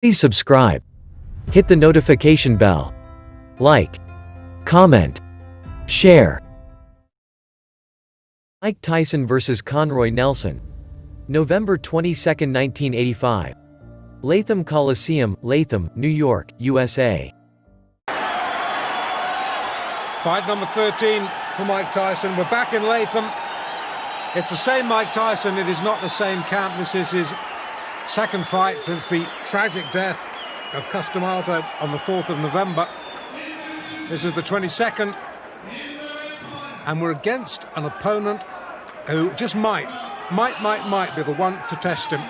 Please subscribe. Hit the notification bell. Like. Comment. Share. Mike Tyson vs. Conroy Nelson. November 22, 1985. Latham Coliseum, Latham, New York, USA. Fight number 13 for Mike Tyson. We're back in Latham. It's the same Mike Tyson. It is not the same camp. This is his second fight since the tragic death of Customato on the 4th of November. This is the 22nd. And we're against an opponent who just might be the one to test him.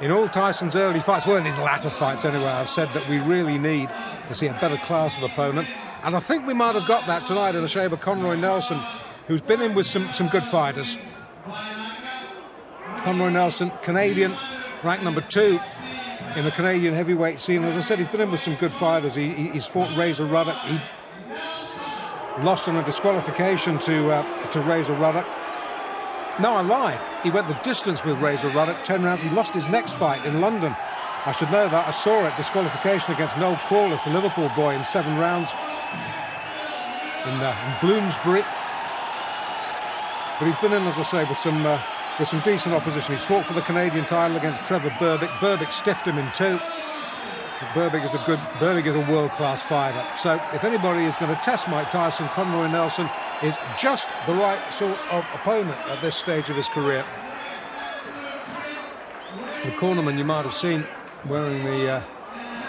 In all Tyson's early fights, well, in his latter fights anyway, I've said that we really need to see a better class of opponent. And I think we might have got that tonight in the shape of Conroy Nelson, who's been in with some good fighters. Conroy Nelson, Canadian, ranked number 2 in the Canadian heavyweight scene. As I said, he's been in with some good fighters. He's fought Razor Ruddock. He lost on a disqualification to Razor Ruddock. No, I lie. He went the distance with Razor Ruddock, 10 rounds. He lost his next fight in London. I should know that. I saw it. Disqualification against Noel Corliss, the Liverpool boy, in 7 rounds in Bloomsbury. But he's been in, as I say, with some decent opposition. He's fought for the Canadian title against Trevor Berbick. Berbick stiffed him in 2. Berbick is a world-class fighter. So if anybody is going to test Mike Tyson, Conroy Nelson is just the right sort of opponent at this stage of his career. The cornerman you might have seen wearing the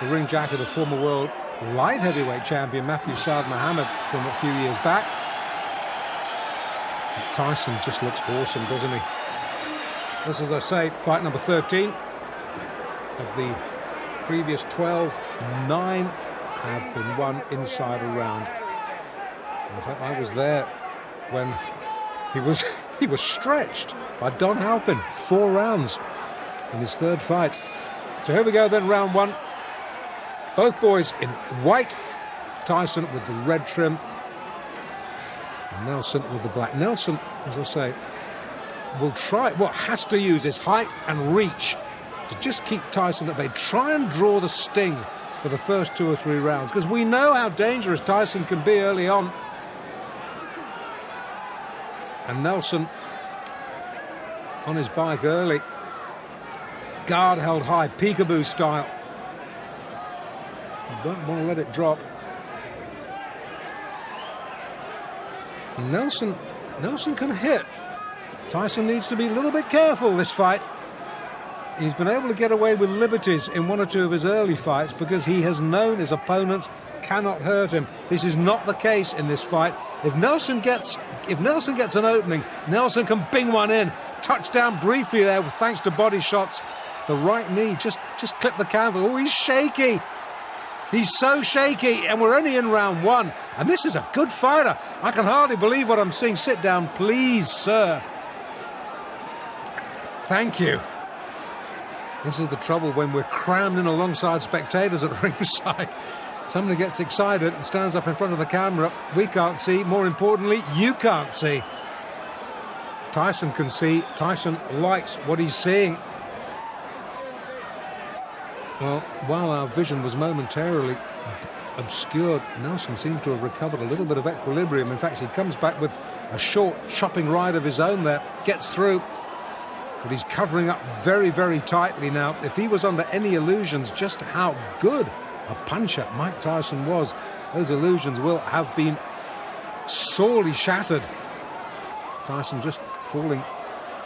ring jacket of former world light heavyweight champion Matthew Saad Mohammed from a few years back. Tyson just looks awesome, doesn't he? This, as I say, fight number 13 of the previous 12. 9 have been won inside a round. In fact, I was there when he was stretched by Don Halpin, 4 rounds in his 3rd fight. So here we go then, round 1. Both boys in white. Tyson with the red trim, and Nelson with the black. Nelson, as I say, has to use his height and reach to just keep Tyson at bay. Try and draw the sting for the first 2 or 3 rounds, because we know how dangerous Tyson can be early on. And Nelson on his bike early. Guard held high, peekaboo style. You don't want to let it drop. And Nelson can hit. Tyson needs to be a little bit careful this fight. He's been able to get away with liberties in 1 or 2 of his early fights because he has known his opponents cannot hurt him. This is not the case in this fight. If Nelson gets an opening, Nelson can bing one in. Touchdown briefly there, thanks to body shots. The right knee just clipped the canvas. Oh, he's shaky. He's so shaky, and we're only in round 1. And this is a good fighter. I can hardly believe what I'm seeing. Sit down, please, sir. Thank you. This is the trouble when we're crammed in alongside spectators at ringside. Somebody gets excited and stands up in front of the camera. We can't see. More importantly, you can't see. Tyson can see. Tyson likes what he's seeing. Well, while our vision was momentarily obscured, Nelson seems to have recovered a little bit of equilibrium. In fact, he comes back with a short chopping right of his own there, gets through, but he's covering up very, very tightly now. If he was under any illusions just how good a puncher Mike Tyson was, those illusions will have been sorely shattered. Tyson just falling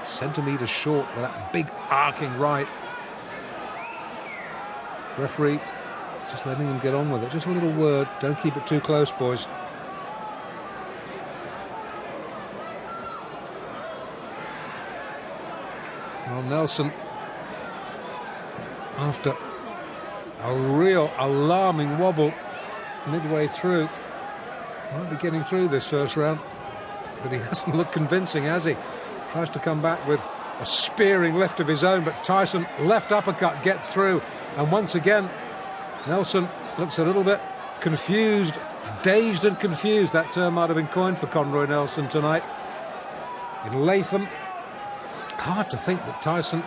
centimetres short with that big arcing right. Referee just letting him get on with it. Just a little word. Don't keep it too close, boys. Well, Nelson, after a real alarming wobble midway through, might be getting through this first round, but he hasn't looked convincing, has he? Tries to come back with a spearing left of his own, but Tyson, left uppercut, gets through. And once again, Nelson looks a little bit confused, dazed and confused. That term might have been coined for Conroy Nelson tonight. In Latham, hard to think that Tyson,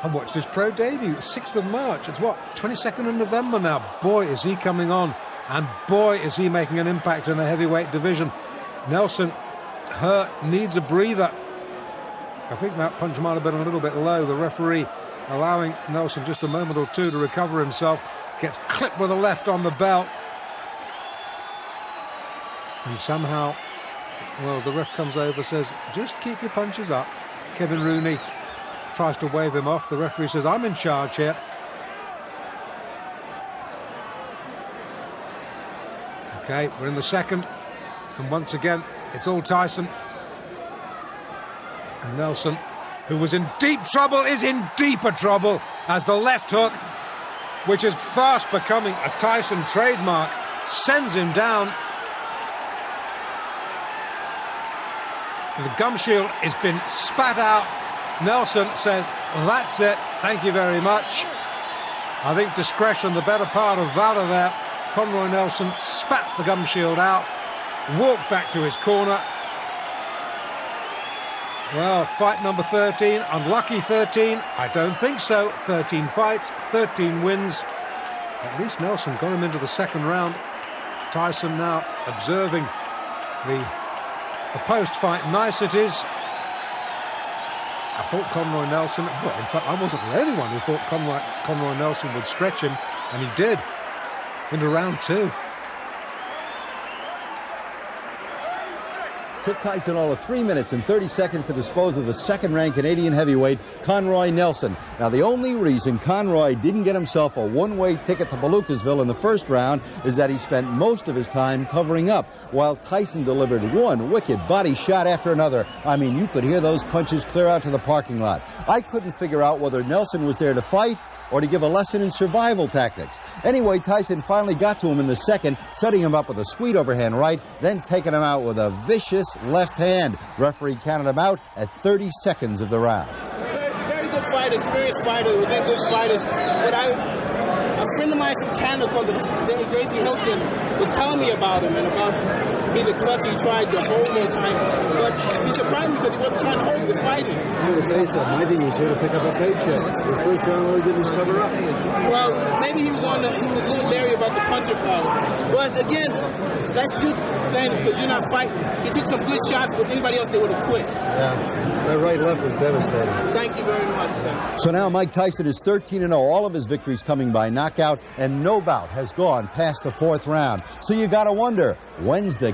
I watched his pro debut, 6th of March. It's what, 22nd of November now. Boy, is he coming on, and boy, is he making an impact in the heavyweight division. Nelson hurt, needs a breather. I think that punch might have been a little bit low. The referee allowing Nelson just a moment or two to recover himself. Gets clipped with a left on the belt. And somehow, well, the ref comes over, says, just keep your punches up. Kevin Rooney tries to wave him off. The referee says, I'm in charge here. Okay, we're in the second. And once again, it's all Tyson. And Nelson, who was in deep trouble, is in deeper trouble as the left hook, which is fast becoming a Tyson trademark, sends him down. The gum shield has been spat out. Nelson says, that's it, thank you very much. I think discretion, the better part of valor there. Conroy Nelson spat the gum shield out, walked back to his corner. Well, fight number 13, unlucky 13, I don't think so. 13 fights, 13 wins. At least Nelson got him into the second round. Tyson now observing the post-fight niceties. I thought Conroy Nelson, well, in fact, I wasn't the only one who thought Conroy Nelson would stretch him, and he did, into round 2. Took Tyson all of 3 minutes and 30 seconds to dispose of the second-ranked Canadian heavyweight, Conroy Nelson. Now, the only reason Conroy didn't get himself a one-way ticket to Palookasville in the first round is that he spent most of his time covering up, while Tyson delivered one wicked body shot after another. I mean, you could hear those punches clear out to the parking lot. I couldn't figure out whether Nelson was there to fight or to give a lesson in survival tactics. Anyway, Tyson finally got to him in the second, setting him up with a sweet overhand right, then taking him out with a vicious left hand. Referee counted him out at 30 seconds of the round. Very good fighter, experienced fighter, within good fighters. But a friend of mine from Canada called Grady Hilton was telling me about him and about the clutch he tried the whole time. But he surprised me because he wasn't trying to hold, he was fighting. Here to face him. I think he was here to pick up a paycheck. The first round only did was cover up. Well, maybe he was a little leery about the puncher power. But again, that's you saying because you're not fighting. He took some good shots, but anybody else they would have quit. Yeah, that right left was devastating. Thank you very much, sir. So now Mike Tyson is 13-0, all of his victories coming by knockout, and no bout has gone past the 4th round. So you gotta wonder, when's the